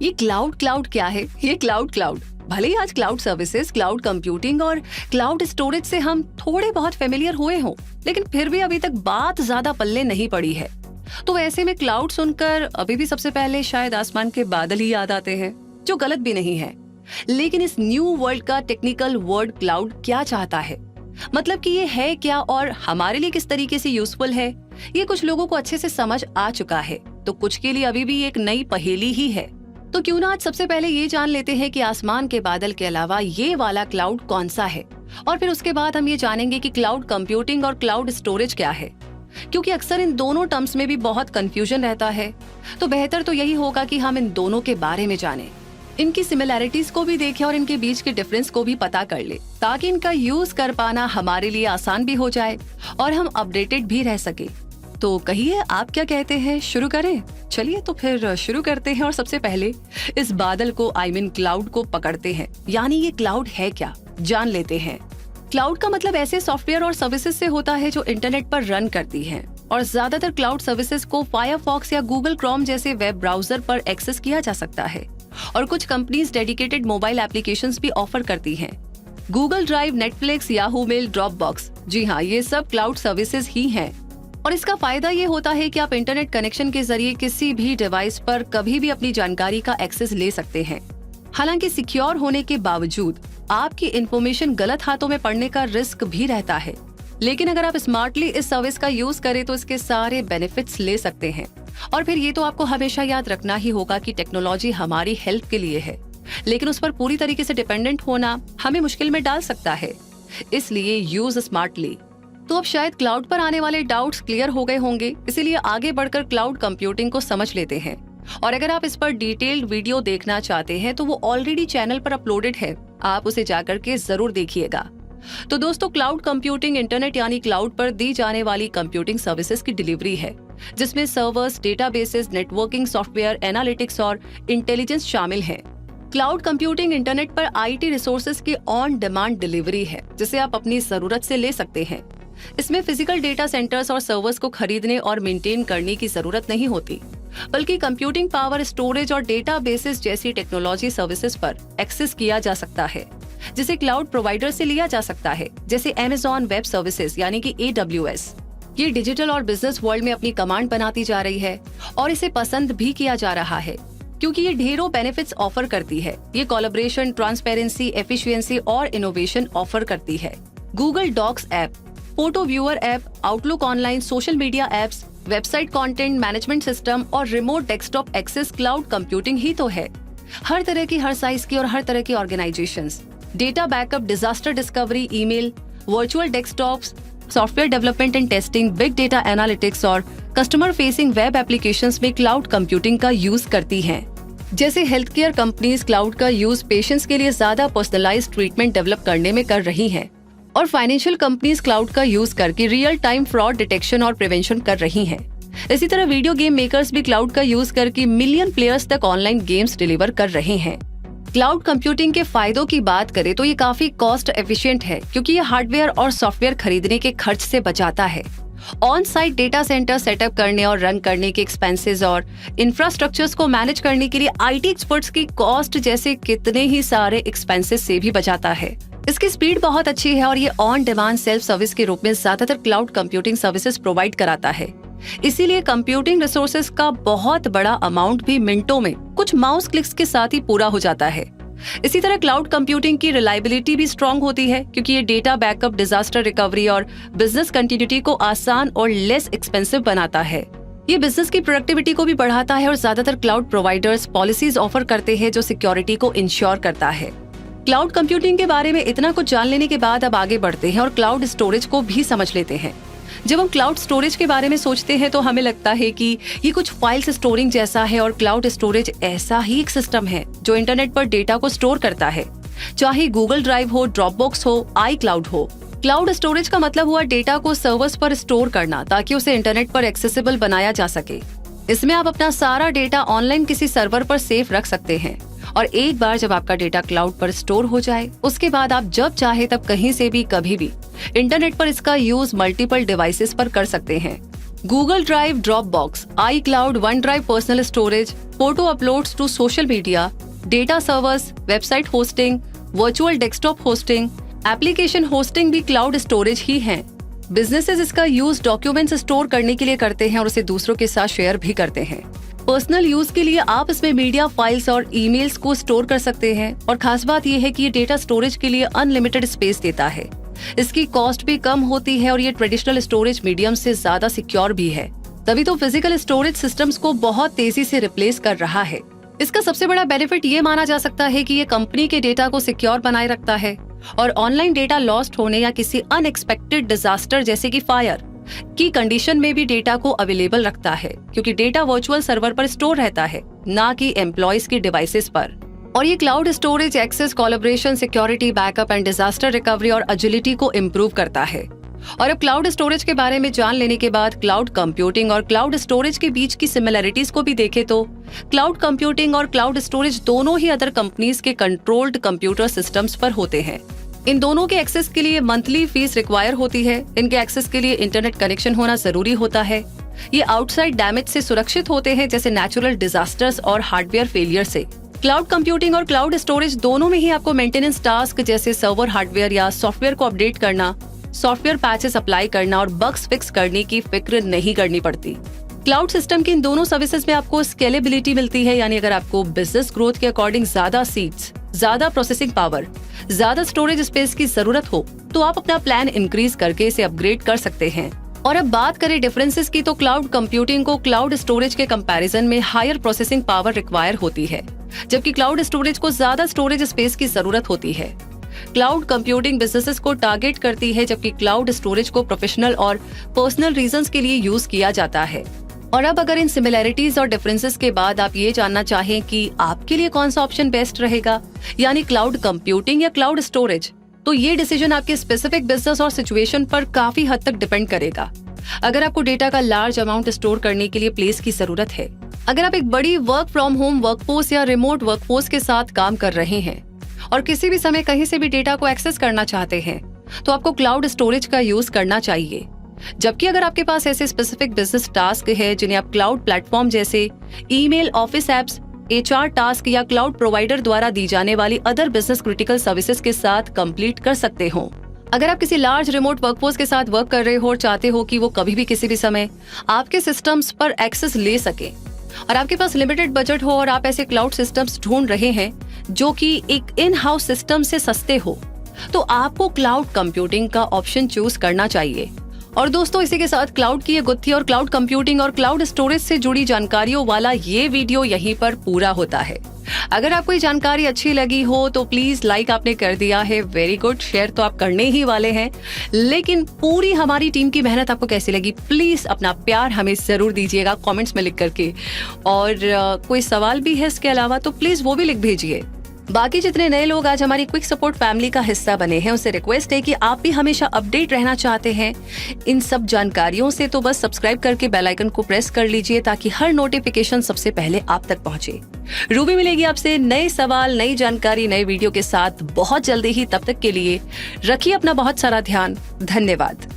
ये cloud cloud क्या है? ये क्लाउड भले ही आज क्लाउड सर्विसेज, क्लाउड कंप्यूटिंग और क्लाउड स्टोरेज से हम थोड़े बहुत फेमिलियर हुए हों, लेकिन फिर भी अभी तक बात ज्यादा पल्ले नहीं पड़ी है। तो ऐसे में क्लाउड सुनकर अभी भी सबसे पहले शायद आसमान के बादल ही याद आते हैं, जो गलत भी नहीं है। लेकिन इस न्यू वर्ल्ड का टेक्निकल वर्ड क्लाउड क्या चाहता है, मतलब कि ये है क्या और हमारे लिए किस तरीके से यूजफुल है, ये कुछ लोगों को अच्छे से समझ आ चुका है, तो कुछ के लिए अभी भी एक नई पहेली ही है। तो क्यों ना आज सबसे पहले ये जान लेते हैं कि आसमान के बादल के अलावा ये वाला क्लाउड कौन सा है, और फिर उसके बाद हम ये जानेंगे कि क्लाउड कंप्यूटिंग और क्लाउड स्टोरेज क्या है, क्योंकि अक्सर इन दोनों टर्म्स में भी बहुत कंफ्यूजन रहता है। तो बेहतर तो यही होगा कि हम इन दोनों के बारे में जानें, इनकी सिमिलैरिटीज को भी देखें और इनके बीच के डिफरेंस को भी पता कर ले, ताकि इनका यूज कर पाना हमारे लिए आसान भी हो जाए और हम अपडेटेड भी रह सके। तो कहिए आप क्या कहते हैं, शुरू करें? चलिए तो फिर शुरू करते हैं और सबसे पहले इस बादल को क्लाउड को पकड़ते हैं, यानी ये क्लाउड है क्या, जान लेते हैं। क्लाउड का मतलब ऐसे सॉफ्टवेयर और सर्विसेज से होता है जो इंटरनेट पर रन करती हैं, और ज्यादातर क्लाउड सर्विसेज को फायरफॉक्स या गूगल क्रोम जैसे वेब ब्राउजर पर एक्सेस किया जा सकता है, और कुछ कंपनीज डेडिकेटेड मोबाइल एप्लीकेशंस भी ऑफर करती हैं। Google Drive, Netflix, Yahoo Mail, Dropbox, जी हाँ, ये सब क्लाउड सर्विसेज ही हैं। और इसका फायदा ये होता है कि आप इंटरनेट कनेक्शन के जरिए किसी भी डिवाइस पर कभी भी अपनी जानकारी का एक्सेस ले सकते हैं। हालांकि सिक्योर होने के बावजूद आपकी इंफॉर्मेशन गलत हाथों में पड़ने का रिस्क भी रहता है, लेकिन अगर आप स्मार्टली इस सर्विस का यूज करें तो इसके सारे बेनिफिट्स ले सकते हैं। और फिर ये तो आपको हमेशा याद रखना ही होगा कि टेक्नोलॉजी हमारी हेल्प के लिए है, लेकिन उस पर पूरी तरीके से डिपेंडेंट होना हमें मुश्किल में डाल सकता है, इसलिए यूज स्मार्टली। तो अब शायद क्लाउड पर आने वाले डाउट्स क्लियर हो गए होंगे, इसीलिए आगे बढ़कर क्लाउड कंप्यूटिंग को समझ लेते हैं। और अगर आप इस पर डिटेल्ड वीडियो देखना चाहते हैं तो वो ऑलरेडी चैनल पर अपलोडेड है, आप उसे जाकर के जरूर देखिएगा। तो दोस्तों, क्लाउड कंप्यूटिंग इंटरनेट यानी क्लाउड पर दी जाने वाली कंप्यूटिंग सर्विसेज की डिलीवरी है, जिसमें servers, databases, networking software, analytics और इंटेलिजेंस शामिल हैं। क्लाउड कंप्यूटिंग इंटरनेट पर आईटी रिसोर्सेज की ऑन डिमांड डिलीवरी है, जिसे आप अपनी जरूरत से ले सकते हैं। इसमें फिजिकल डेटा सेंटर्स और सर्वर्स को खरीदने और मेंटेन करने की जरूरत नहीं होती, बल्कि कंप्यूटिंग पावर, स्टोरेज और डेटाबेसेस जैसी टेक्नोलॉजी सर्विसेज पर एक्सेस किया जा सकता है, जिसे क्लाउड प्रोवाइडर से लिया जा सकता है, जैसे अमेज़न वेब सर्विसेज यानी कि AWS। ये डिजिटल और बिजनेस वर्ल्ड में अपनी कमांड बनाती जा रही है और इसे पसंद भी किया जा रहा है, क्योंकि ये ढेरों बेनिफिट्स ऑफर करती है। ये कोलैबोरेशन, ट्रांसपेरेंसी, एफिशिएंसी और इनोवेशन ऑफर करती है। Google Docs app, photo viewer app, Outlook online, social media apps, website content management system और remote desktop access cloud computing ही तो है। हर तरह की, हर साइज की और हर तरह की organisations, data backup, disaster discovery, email, virtual desktops, software development and testing, big data analytics और कस्टमर फेसिंग वेब एप्लीकेशंस में क्लाउड कंप्यूटिंग का यूज करती हैं। जैसे हेल्थ केयर कंपनीज क्लाउड का यूज पेशेंट्स के लिए ज्यादा पर्सनलाइज्ड ट्रीटमेंट डेवलप करने में कर रही हैं, और फाइनेंशियल कंपनीज क्लाउड का यूज करके रियल टाइम फ्रॉड डिटेक्शन और प्रिवेंशन कर रही हैं। इसी तरह वीडियो गेम मेकर्स भी क्लाउड का यूज करके मिलियन प्लेयर्स तक ऑनलाइन गेम्स डिलीवर कर रहे हैं। क्लाउड कंप्यूटिंग के फायदों की बात करें तो ये काफी कॉस्ट एफिशिएंट है, क्योंकि ये हार्डवेयर और सॉफ्टवेयर खरीदने के खर्च से बचाता है। On site data centre setup करने और रन करने के एक्सपेंसेस और इंफ्रास्ट्रक्चर्स को मैनेज करने के लिए आईटी एक्सपर्ट्स की कॉस्ट जैसे कितने ही सारे एक्सपेंसेस से भी बचाता है। इसकी स्पीड बहुत अच्छी है और ये ऑन डिमांड सेल्फ सर्विस के रूप में ज्यादातर क्लाउड कंप्यूटिंग सर्विसेज प्रोवाइड कराता है। इसीलिए कंप्यूटिंग रिसोर्सेज का बहुत बड़ा अमाउंट भी मिनटों में कुछ माउस क्लिक्स के साथ ही पूरा हो जाता है। इसी तरह क्लाउड कंप्यूटिंग की रिलायबिलिटी भी स्ट्रांग होती है, क्योंकि ये डेटा बैकअप, डिजास्टर रिकवरी और बिजनेस कंटिन्यूटी को आसान और लेस एक्सपेंसिव बनाता है। ये बिजनेस की प्रोडक्टिविटी को भी बढ़ाता है और ज्यादातर क्लाउड प्रोवाइडर्स पॉलिसीज ऑफर करते हैं जो सिक्योरिटी को इंश्योर करता है। क्लाउड कंप्यूटिंग के बारे में इतना कुछ जान लेने के बाद अब आगे बढ़ते हैं और क्लाउड स्टोरेज को भी समझ लेते हैं। जब हम क्लाउड स्टोरेज के बारे में सोचते हैं तो हमें लगता है कि ये कुछ फाइल्स स्टोरिंग जैसा है, और क्लाउड स्टोरेज ऐसा ही एक सिस्टम है जो इंटरनेट पर डेटा को स्टोर करता है, चाहे गूगल ड्राइव हो, ड्रॉपबॉक्स हो, iCloud हो। क्लाउड स्टोरेज का मतलब हुआ डेटा को सर्वर्स पर स्टोर करना, ताकि उसे इंटरनेट पर एक्सेसिबल बनाया जा सके। इसमें आप अपना सारा डेटा ऑनलाइन किसी सर्वर पर सेफ रख सकते हैं, और एक बार जब आपका डेटा क्लाउड पर स्टोर हो जाए, उसके बाद आप जब चाहे तब कहीं से भी कभी भी इंटरनेट पर इसका यूज मल्टीपल डिवाइसेस पर कर सकते हैं। Google Drive, Dropbox, iCloud, OneDrive personal storage, photo uploads to social media, data servers, website hosting, virtual desktop hosting, application hosting भी cloud storage ही हैं। बिजनेसेस इसका यूज डॉक्यूमेंट्स स्टोर करने के लिए करते हैं और उसे दूसरों के साथ शेयर भी करते हैं। पर्सनल यूज के लिए आप इसमें मीडिया फाइल्स और ईमेल्स को स्टोर कर सकते हैं और खास बात यह है कि ये डेटा स्टोरेज के लिए अनलिमिटेड स्पेस देता है। इसकी कॉस्ट भी कम होती है और ये ट्रेडिशनल स्टोरेज मीडियम से ज्यादा सिक्योर भी है। तभी तो फिजिकल स्टोरेज सिस्टम्स को बहुत तेजी से रिप्लेस कर रहा है। इसका सबसे बड़ा बेनिफिट ये माना जा सकता है कि ये कंपनी के डेटा को सिक्योर बनाए रखता है और ऑनलाइन डेटा लॉस्ट होने या किसी अनएक्सपेक्टेड डिजास्टर जैसे कि फायर की कंडीशन में भी डेटा को अवेलेबल रखता है, क्योंकि डेटा वर्चुअल सर्वर पर स्टोर रहता है, ना कि एम्प्लॉयज की डिवाइसेस पर। और ये cloud storage access, collaboration, security, backup and disaster recovery और एजिलिटी को इम्प्रूव करता है। और अब क्लाउड स्टोरेज के बारे में जान लेने के बाद क्लाउड कंप्यूटिंग और क्लाउड स्टोरेज के बीच की सिमिलैरिटीज को भी देखें तो क्लाउड कंप्यूटिंग और क्लाउड स्टोरेज दोनों ही अदर कंपनीज के कंट्रोल्ड कंप्यूटर सिस्टम्स पर होते हैं। इन दोनों के एक्सेस के लिए मंथली फीस रिक्वायर होती है। इनके एक्सेस के लिए इंटरनेट कनेक्शन होना जरूरी होता है। ये आउटसाइड डैमेज से सुरक्षित होते हैं, जैसे नेचुरल डिजास्टर्स और हार्डवेयर फेलियर से। क्लाउड कंप्यूटिंग और क्लाउड स्टोरेज दोनों में ही आपको मेंटेनेंस टास्क जैसे सर्वर हार्डवेयर या सॉफ्टवेयर को अपडेट करना, सॉफ्टवेयर पैचेस अप्लाई करना और बग्स फिक्स करने की फिक्र नहीं करनी पड़ती। क्लाउड सिस्टम की इन दोनों सर्विसेज में आपको स्केलेबिलिटी मिलती है, यानी अगर आपको बिजनेस ग्रोथ के अकॉर्डिंग ज्यादा सीट्स, ज्यादा प्रोसेसिंग पावर, ज्यादा स्टोरेज स्पेस की जरूरत हो तो आप अपना प्लान इंक्रीज करके इसे अपग्रेड कर सकते हैं। और अब बात करें डिफरेंसेस की, तो क्लाउड कंप्यूटिंग को क्लाउड स्टोरेज के कंपैरिजन में हायर प्रोसेसिंग पावर रिक्वायर होती है, जबकि क्लाउड स्टोरेज को ज्यादा स्टोरेज स्पेस की जरूरत होती है। क्लाउड कंप्यूटिंग बिजनेसेस को टारगेट करती है, जबकि क्लाउड स्टोरेज को प्रोफेशनल और पर्सनल रीजंस के लिए यूज किया जाता है। और अब अगर इन सिमिलैरिटीज और डिफरेंसेस के बाद आप ये जानना चाहें कि आपके लिए कौन सा ऑप्शन बेस्ट रहेगा, यानी क्लाउड कंप्यूटिंग या क्लाउड स्टोरेज, तो ये डिसीजन आपके स्पेसिफिक बिजनेस और सिचुएशन पर काफी हद तक डिपेंड करेगा। अगर आपको डेटा का लार्ज अमाउंट स्टोर करने के लिए प्लेस की जरूरत है, अगर आप एक बड़ी वर्क फ्रॉम होम वर्कफोर्स या रिमोट वर्कफोर्स के साथ काम कर रहे हैं और किसी भी समय कहीं से भी डेटा को एक्सेस करना चाहते हैं, तो आपको क्लाउड स्टोरेज का यूज करना चाहिए। जबकि अगर आपके पास ऐसे स्पेसिफिक बिजनेस टास्क है जिन्हें आप क्लाउड प्लेटफॉर्म जैसे email, office apps, HR task या क्लाउड प्रोवाइडर द्वारा दी जाने वाली अदर बिजनेस क्रिटिकल सर्विसेज के साथ कंप्लीट कर सकते हो। अगर आप किसी लार्ज रिमोट वर्कफोर्स के साथ वर्क कर रहे हो और चाहते हो कि वो कभी भी किसी भी समय आपके सिस्टम्स पर एक्सेस ले सके, और आपके पास लिमिटेड बजट हो और आप ऐसे क्लाउड सिस्टम्स ढूंढ रहे हैं जो कि एक इन हाउस सिस्टम से सस्ते हो, तो आपको क्लाउड कंप्यूटिंग का ऑप्शन चूज करना चाहिए। और दोस्तों, इसी के साथ क्लाउड की ये गुत्थी और क्लाउड कंप्यूटिंग और क्लाउड स्टोरेज से जुड़ी जानकारियों वाला ये वीडियो यहीं पर पूरा होता है। अगर आपको ये जानकारी अच्छी लगी हो तो प्लीज लाइक आपने कर दिया है, वेरी गुड। शेयर तो आप करने ही वाले हैं, लेकिन पूरी हमारी टीम की मेहनत आपको कैसी लगी, प्लीज अपना प्यार हमें जरूर दीजिएगा कमेंट्स में लिख करके। और कोई सवाल भी है इसके अलावा तो प्लीज वो भी लिख भेजिए। बाकी जितने नए लोग आज हमारी क्विक सपोर्ट फैमिली का हिस्सा बने हैं, उससे रिक्वेस्ट है कि आप भी हमेशा अपडेट रहना चाहते हैं इन सब जानकारियों से, तो बस सब्सक्राइब करके बेल आइकन को प्रेस कर लीजिए ताकि हर नोटिफिकेशन सबसे पहले आप तक पहुंचे। रूबी मिलेगी आपसे नए सवाल, नई जानकारी, नए वीडियो के साथ बहुत जल्दी ही। तब तक के लिए रखिए अपना बहुत सारा ध्यान। धन्यवाद।